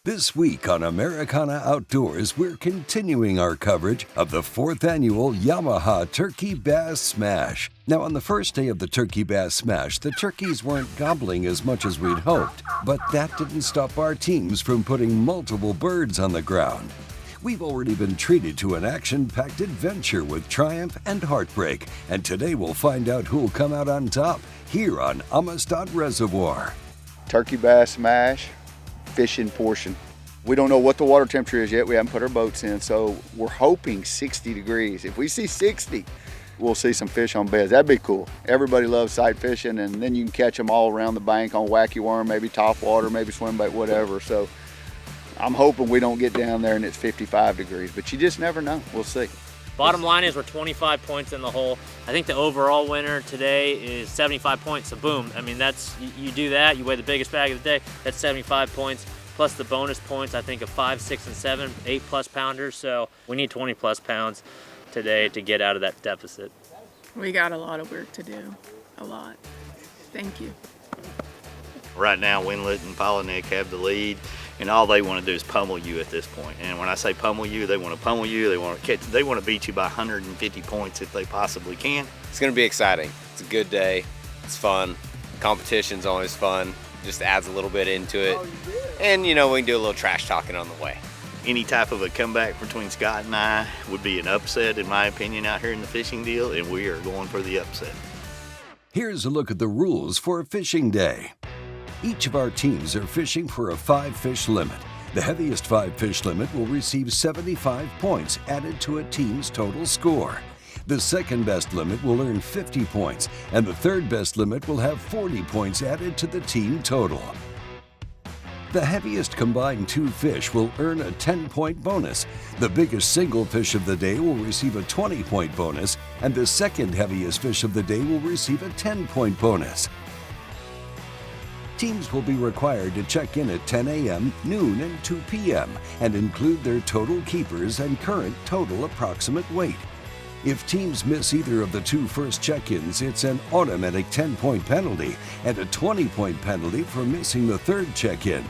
This week on Americana Outdoors, we're continuing our coverage of the 4th annual Yamaha Turkey Bass Smash. Now, on the first day of the Turkey Bass Smash, the turkeys weren't gobbling as much as we'd hoped, but that didn't stop our teams from putting multiple birds on the ground. We've already been treated to an action-packed adventure with Triumph and Heartbreak, and today we'll find out who'll come out on top here on Amistad Reservoir. Turkey Bass Smash. Fishing portion. We don't know what the water temperature is yet. We haven't put our boats in, so we're hoping 60 degrees. If we see 60, we'll see some fish on beds. That'd be cool. Everybody loves sight fishing, and then you can catch them all around the bank on wacky worm, maybe top water, maybe swim bait, whatever. So I'm hoping we don't get down there and it's 55 degrees, but you just never know. We'll see. Bottom line is we're 25 points in the hole. I think the overall winner today is 75 points, so boom. I mean, that's, you do that, you weigh the biggest bag of the day, that's 75 points, plus the bonus points, I think of 5, 6, and 7, 8+ pounders, so we need 20+ pounds today to get out of that deficit. We got a lot of work to do, a lot. Thank you. Right now, Winlet and Polinick have the lead, and all they want to do is pummel you at this point. And when I say pummel you, they want to pummel you. They want to catch. They want to beat you by 150 points if they possibly can. It's going to be exciting. It's a good day. It's fun. Competition's always fun. Just adds a little bit into it. And you know, we can do a little trash talking on the way. Any type of a comeback between Scott and I would be an upset, in my opinion, out here in the fishing deal, and we are going for the upset. Here's a look at the rules for a fishing day. Each of our teams are fishing for a 5-fish limit. The heaviest 5-fish limit will receive 75 points added to a team's total score. The second best limit will earn 50 points, and the third best limit will have 40 points added to the team total. The heaviest combined 2 fish will earn a 10-point bonus. The biggest single fish of the day will receive a 20-point bonus, and the second heaviest fish of the day will receive a 10-point bonus. Teams will be required to check in at 10 a.m., noon, and 2 p.m. and include their total keepers and current total approximate weight. If teams miss either of the 2 first check-ins, it's an automatic 10-point penalty and a 20-point penalty for missing the third check-in.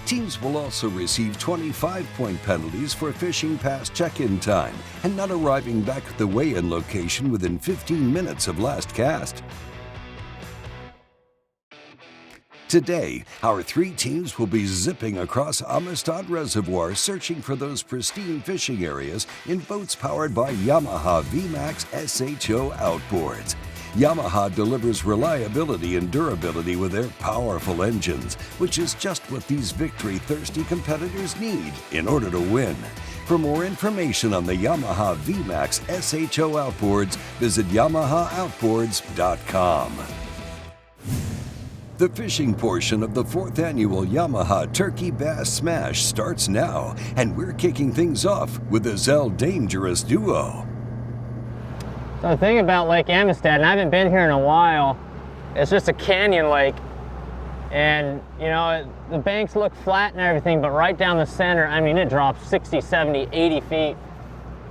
Teams will also receive 25-point penalties for fishing past check-in time and not arriving back at the weigh-in location within 15 minutes of last cast. Today, our 3 teams will be zipping across Amistad Reservoir searching for those pristine fishing areas in boats powered by Yamaha VMAX SHO Outboards. Yamaha delivers reliability and durability with their powerful engines, which is just what these victory-thirsty competitors need in order to win. For more information on the Yamaha VMAX SHO Outboards, visit YamahaOutboards.com. The fishing portion of the 4th annual Yamaha Turkey Bass Smash starts now, and we're kicking things off with the Zell Dangerous Duo. So the thing about Lake Amistad, and I haven't been here in a while, it's just a canyon lake. And, you know, the banks look flat and everything, but right down the center, I mean, it drops 60, 70, 80 feet.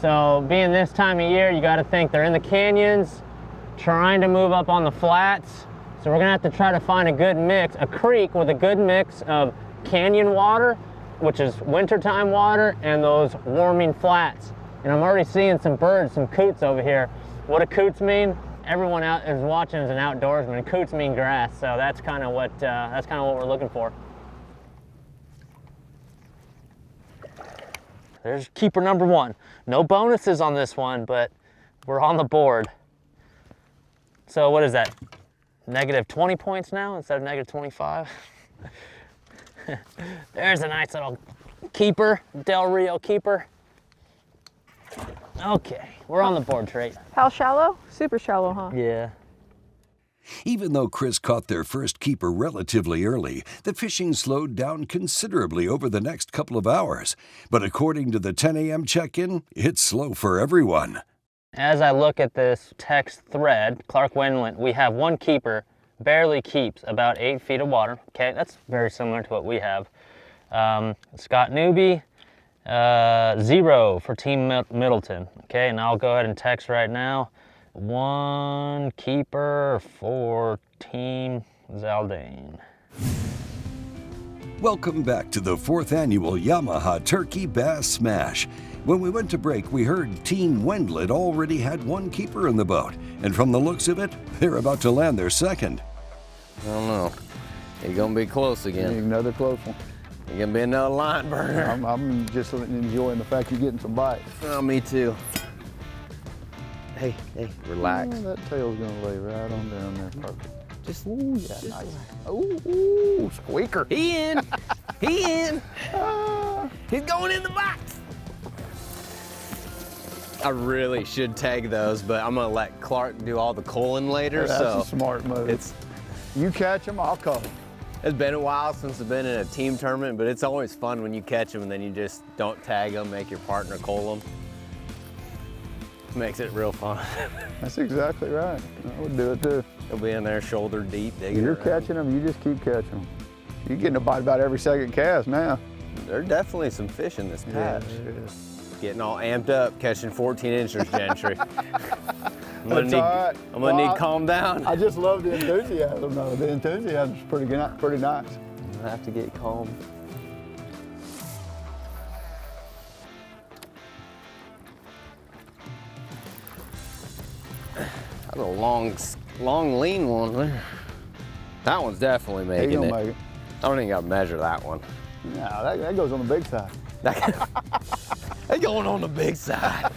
So being this time of year, you got to think they're in the canyons, trying to move up on the flats. So we're gonna have to try to find a good mix, a creek with a good mix of canyon water, which is wintertime water, and those warming flats. And I'm already seeing some birds, some coots over here. What do coots mean? Everyone out is watching is an outdoorsman. Coots mean grass, so that's kind of what we're looking for. There's keeper number 1. No bonuses on this one, but we're on the board. So what is that? Negative 20 points now instead of negative 25. There's a nice little keeper, Del Rio keeper. Okay, we're on the board, Trey. How shallow? Super shallow, huh? Yeah. Even though Chris caught their first keeper relatively early, the fishing slowed down considerably over the next couple of hours. But according to the 10 a.m. check-in, it's slow for everyone. As I look at this text thread, Clark Winlet, we have 1 keeper, barely keeps about 8 feet of water. Okay, that's very similar to what we have. Scott Newby, 0 for Team Middleton. Okay, and I'll go ahead and text right now. 1 keeper for Team Zaldane. Welcome back to the 4th annual Yamaha Turkey Bass Smash. When we went to break, we heard Team Wendlandt already had one keeper in the boat, and from the looks of it, they're about to land their second. I don't know. It's gonna be close again. Another close one. It's gonna be another line burner. I'm just enjoying the fact you're getting some bites. Oh, me too. Hey, relax. Oh, that tail's gonna lay right on down there, perfect. Just, Nice. Ooh, squeaker. he in. He in. He's going in the box. I really should tag those, but I'm gonna let Clark do all the culling later. That's so a smart move. You catch them, I'll call them. It's been a while since I've been in a team tournament, but it's always fun when you catch them and then you just don't tag them, make your partner cull them. Makes it real fun. That's exactly right. I would do it too. They'll be in there shoulder deep digging You're around. catching them, you just keep catching them. You're getting a bite about every second cast now. There are definitely some fish in this patch. there is. Getting all amped up, catching 14 inchers, Gentry. I'm gonna That's all right. need Well, to calm down. I just love the enthusiasm though. The enthusiasm's pretty nice. I have to get calm. That's a long lean one there. That one's definitely He making gonna it. make it. I don't even gotta measure that one. No, that goes on the big side. They going on the big side.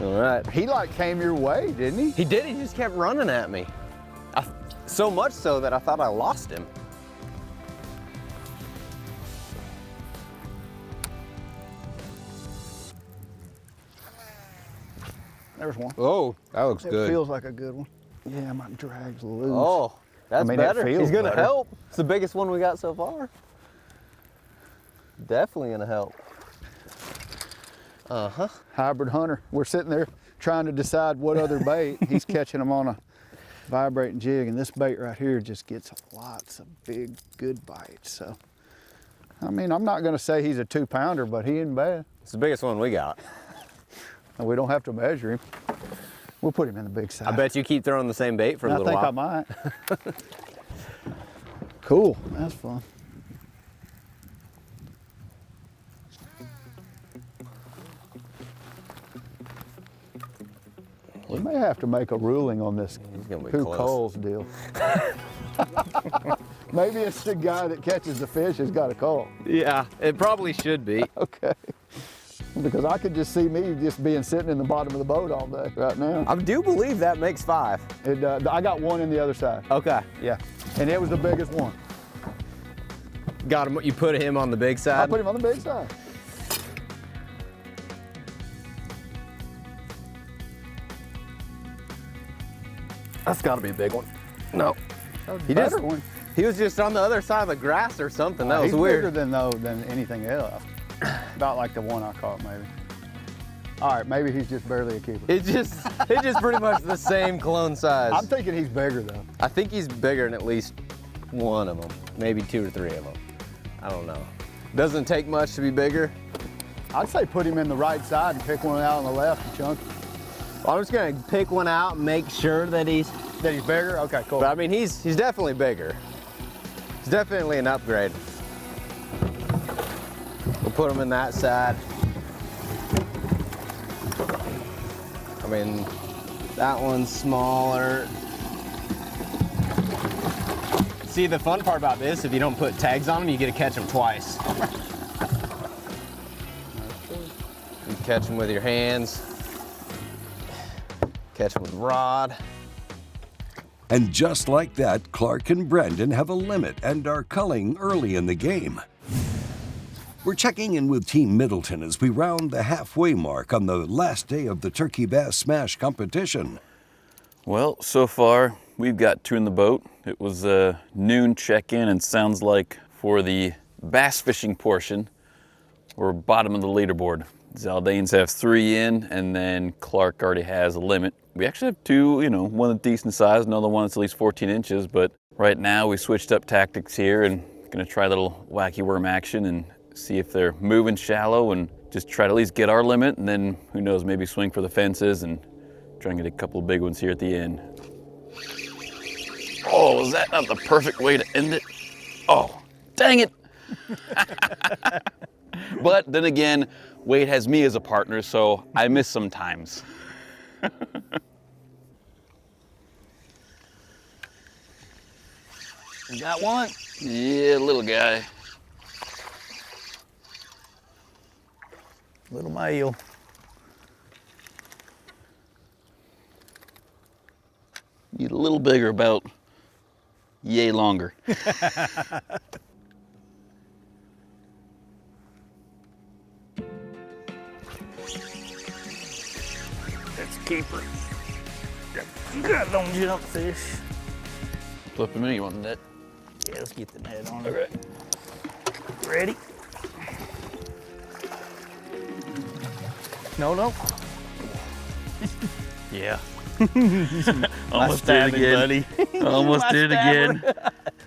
All right. He like came your way, didn't he? He did, he just kept running at me. So much so that I thought I lost him. There's one. Oh, that looks It good. feels like a good one. Yeah, my drag's loose. Oh, that's I mean, it better. feels He's gonna better. help. It's the biggest one we got so far. Definitely gonna help. Uh-huh. Hybrid hunter. We're sitting there trying to decide what other bait. He's catching them on a vibrating jig, and this bait right here just gets lots of big, good bites. So, I mean, I'm not gonna say he's a 2-pounder, but he ain't bad. It's the biggest one we got. And we don't have to measure him. We'll put him in the big side. I bet you keep throwing the same bait for a I little think while. I might. Cool, that's fun. We may have to make a ruling on this He's gonna be who close. culls deal. Maybe it's the guy that catches the fish has got a cull. Yeah, it probably should be. Okay. Because I could just see me just being sitting in the bottom of the boat all day right now. I do believe that makes 5. I got one in the other side. Okay. Yeah, and it was the biggest one. Got him. You put him on the big I side? put him on the big side. That's gotta be a big one. No. He just- one. He was just on the other side of the grass or something. That was He's weird. bigger than anything else. About like the one I caught, maybe. All right, maybe he's just barely a keeper. It's just pretty much the same clone size. I'm thinking he's bigger though. I think he's bigger than at least one of them, maybe 2 or 3 of them. I don't know. Doesn't take much to be bigger. I'd say put him in the right side and pick one out on the left and chunk him. I'm just gonna pick one out and make sure that he's bigger? Okay, cool. But I mean, he's definitely bigger. He's definitely an upgrade. We'll put him in that side. I mean, that one's smaller. See, the fun part about this, if you don't put tags on them, you get to catch them twice. You catch them with your hands, catch them with a rod. And just like that, Clark and Brendan have a limit and are culling early in the game. We're checking in with Team Middleton as we round the halfway mark on the last day of the Turkey Bass Smash competition. Well, so far we've got 2 in the boat. It was a noon check-in, and sounds like for the bass fishing portion, we're bottom of the leaderboard. Zaldanes have 3 in, and then Clark already has a limit. We actually have 2, one that's decent size, another one that's at least 14 inches, but right now we switched up tactics here and gonna try a little wacky worm action and see if they're moving shallow and just try to at least get our limit, and then who knows, maybe swing for the fences and try and get a couple of big ones here at the end. Oh, was that not the perfect way to end it? Oh, dang it. But then again, Wade has me as a partner, so I miss sometimes. You got one? Yeah, little guy. Little male. Need a little bigger, about yay longer. That's a keeper. God, don't jump, fish. Flip him in, you want the net? Yeah, let's get the net on it. Okay. Ready? No. Yeah. Almost did it again, buddy. Almost did it again.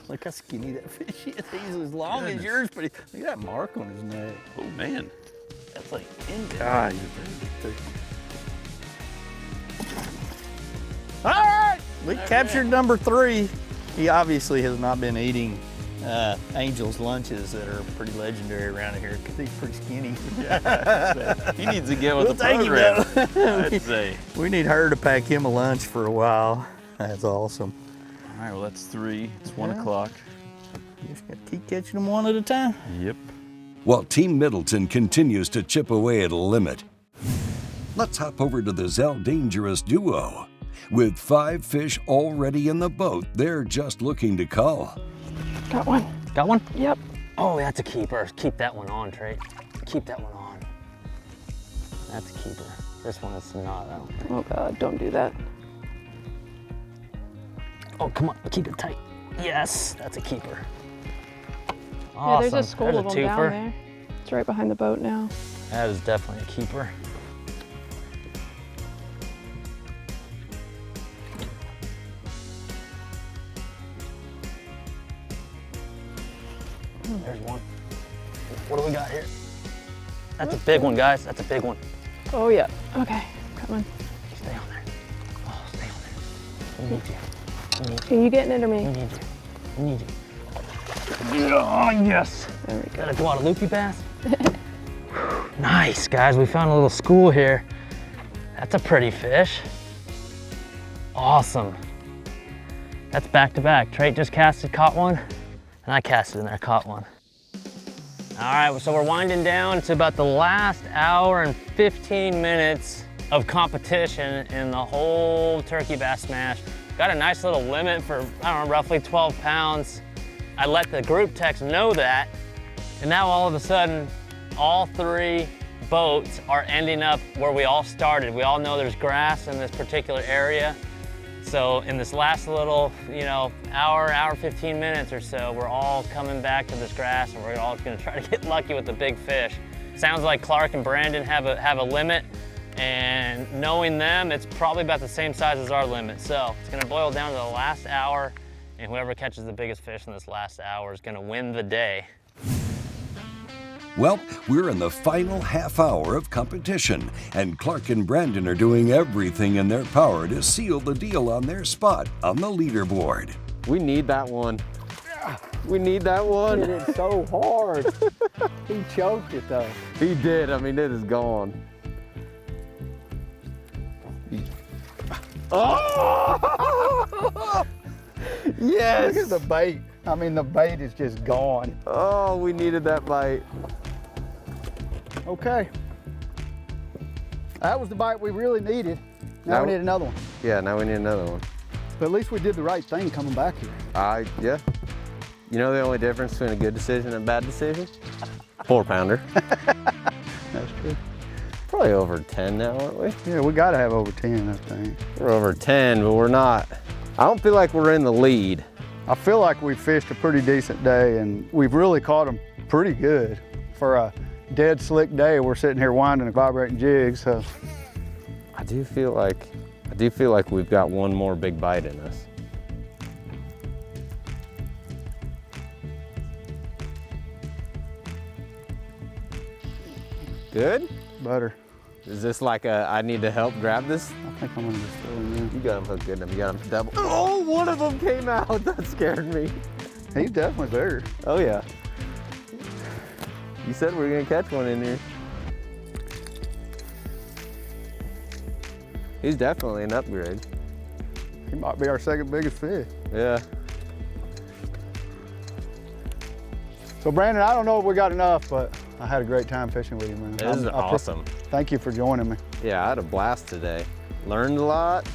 Look how skinny that fish is. He's as long as yours, but look at that mark on his neck. Oh man, That's like in there. God. All right, we captured number 3. He obviously has not been eating Angel's lunches that are pretty legendary around here because he's pretty skinny. he needs to get with We'll the take him, program. I'd say. We need her to pack him a lunch for a while. That's awesome. All right, well that's 3. It's 1 Yeah. o'clock. You just gotta keep catching them one at a time. Yep. While Team Middleton continues to chip away at a limit, let's hop over to the Zell Dangerous duo. With 5 fish already in the boat, they're just looking to cull. Got one. Got one? Yep. Oh, that's a keeper. Keep that one on, Trey. Keep that one on. That's a keeper. This one is not, I don't think. Oh God, don't do that. Oh, come on, keep it tight. Yes, that's a keeper. Yeah, Awesome. there's a school There's of a them down twofer. there. It's right behind the boat now. That is definitely a keeper. There's one. What do we got here? That's a big one, guys. That's a big one. Oh yeah. Okay, coming. Stay on there. Oh, stay on there. We need you. Are you getting it or We me? need you. We need you. Oh, yes. There we go. Got a Guadalupe bass. Nice, guys. We found a little school here. That's a pretty fish. Awesome. That's back to back. Trey just casted, caught one, and I casted in there, caught one. All right, so we're winding down to about the last hour and 15 minutes of competition in the whole Turkey Bass Smash. Got a nice little limit for, I don't know, roughly 12 pounds. I let the group text know that, and now all of a sudden, all 3 boats are ending up where we all started. We all know there's grass in this particular area. So in this last little, hour 15 minutes or so, we're all coming back to this grass and we're all gonna try to get lucky with the big fish. Sounds like Clark and Brandon have a limit, and knowing them, it's probably about the same size as our limit. So it's gonna boil down to the last hour, and whoever catches the biggest fish in this last hour is gonna win the day. Well, we're in the final half hour of competition, and Clark and Brandon are doing everything in their power to seal the deal on their spot on the leaderboard. We need that one. We need that one. It is so hard. He choked it though. He did. I mean, it is gone. Oh! Yes. Look at the bait. I mean, the bait is just gone. Oh, we needed that bite. Okay. That was the bite we really needed. Now Now- we need another one. Yeah, now we need another one. But at least we did the right thing coming back here. Yeah. You know the only difference between a good decision and a bad decision? 4-pounder. That's true. Probably over 10 now, aren't we? Yeah, we gotta have over 10, I think. We're over 10, but we're not. I don't feel like we're in the lead. I feel like we fished a pretty decent day and we've really caught them pretty good. For a dead slick day, we're sitting here winding and vibrating jigs, so. I do feel like we've got one more big bite in us. Good? Butter. Is this like a, I need to help grab this? I think I'm gonna just throw him in. You got him hooked good enough. You got him double. Oh, one of them came out. That scared me. He's definitely there. Oh yeah. You said we were gonna catch one in here. He's definitely an upgrade. He might be our second biggest fish. Yeah. So Brandon, I don't know if we got enough, but I had a great time fishing with you, man. This is awesome. Thank you for joining me. Yeah, I had a blast today. Learned a lot.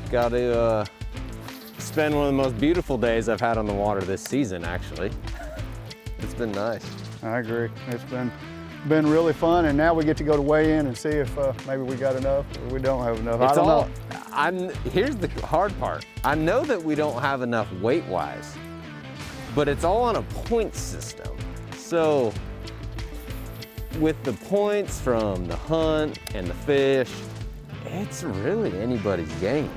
Got to spend one of the most beautiful days I've had on the water this season, actually. It's been nice. I agree. It's been really fun, and now we get to go to weigh in and see if maybe we got enough or we don't have enough. I don't know. Here's the hard part. I know that we don't have enough weight-wise, but it's all on a point system. So with the points from the hunt and the fish, it's really anybody's game.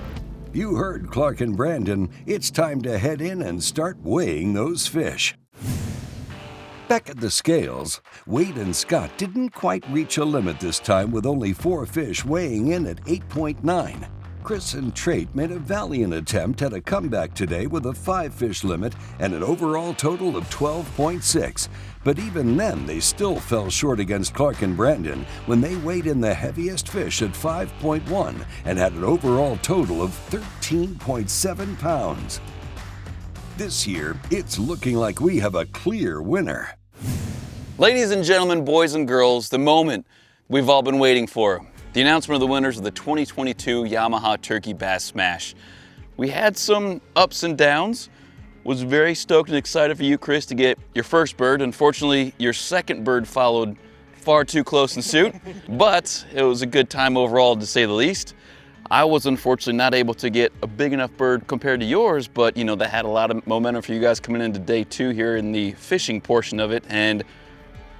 You heard Clark and Brandon. It's time to head in and start weighing those fish. Back at the scales, Wade and Scott didn't quite reach a limit this time with only 4 fish weighing in at 8.9. Chris and Trait made a valiant attempt at a comeback today with a 5-fish limit and an overall total of 12.6. But even then, they still fell short against Clark and Brandon when they weighed in the heaviest fish at 5.1 and had an overall total of 13.7 pounds. This year, it's looking like we have a clear winner. Ladies and gentlemen, boys and girls, the moment we've all been waiting for. The announcement of the winners of the 2022 Yamaha Turkey Bass Smash. We had some ups and downs. Was very stoked and excited for you, Chris, to get your first bird. Unfortunately, your second bird followed far too close in suit, but it was a good time overall, to say the least. I was unfortunately not able to get a big enough bird compared to yours, but you know, that had a lot of momentum for you guys coming into day 2 here in the fishing portion of it. And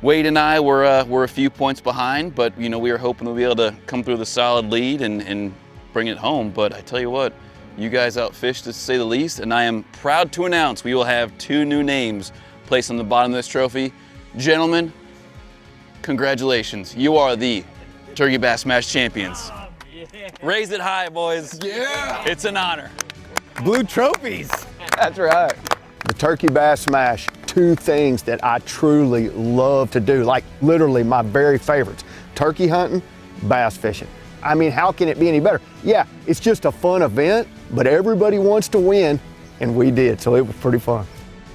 Wade and I were a few points behind, but you know, we were hoping to be able to come through the solid lead and bring it home. But I tell you what, you guys outfished, to say the least, and I am proud to announce we will have 2 new names placed on the bottom of this trophy. Gentlemen, congratulations. You are the Turkey Bass Smash champions. Raise it high, boys. Yeah! It's an honor. Blue trophies. That's right. The Turkey Bass Smash, 2 things that I truly love to do, like literally my very favorites. Turkey hunting, bass fishing. I mean, how can it be any better? Yeah, it's just a fun event, but everybody wants to win, and we did, so it was pretty fun.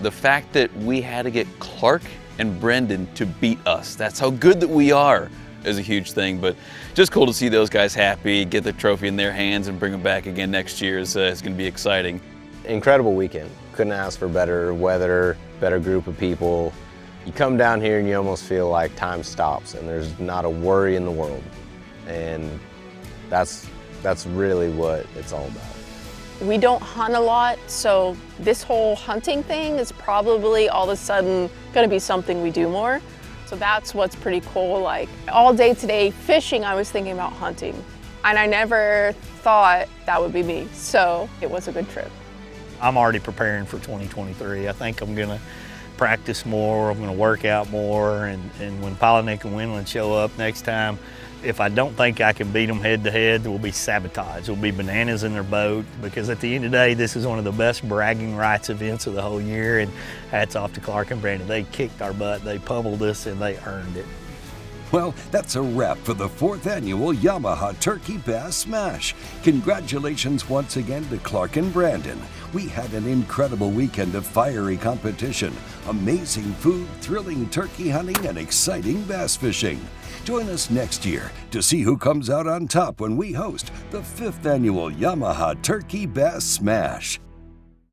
The fact that we had to get Clark and Brendan to beat us, that's how good that we are, is a huge thing. But just cool to see those guys happy, get the trophy in their hands and bring them back again next year is going to be exciting. Incredible weekend. Couldn't ask for better weather, better group of people. You come down here and you almost feel like time stops and there's not a worry in the world. And that's really what it's all about. We don't hunt a lot, so this whole hunting thing is probably all of a sudden gonna be something we do more. So that's what's pretty cool. Like all day today fishing, I was thinking about hunting. And I never thought that would be me. So it was a good trip. I'm already preparing for 2023. I think I'm gonna practice more, I'm gonna work out more, and when Polynick and Winland show up next time, if I don't think I can beat them head to head, we'll be sabotaged. We'll be bananas in their boat, because at the end of the day, this is one of the best bragging rights events of the whole year, and hats off to Clark and Brandon. They kicked our butt, they pummeled us, and they earned it. Well, that's a wrap for the 4th annual Yamaha Turkey Bass Smash. Congratulations once again to Clark and Brandon. We had an incredible weekend of fiery competition, amazing food, thrilling turkey hunting, and exciting bass fishing. Join us next year to see who comes out on top when we host the 5th annual Yamaha Turkey Bass Smash.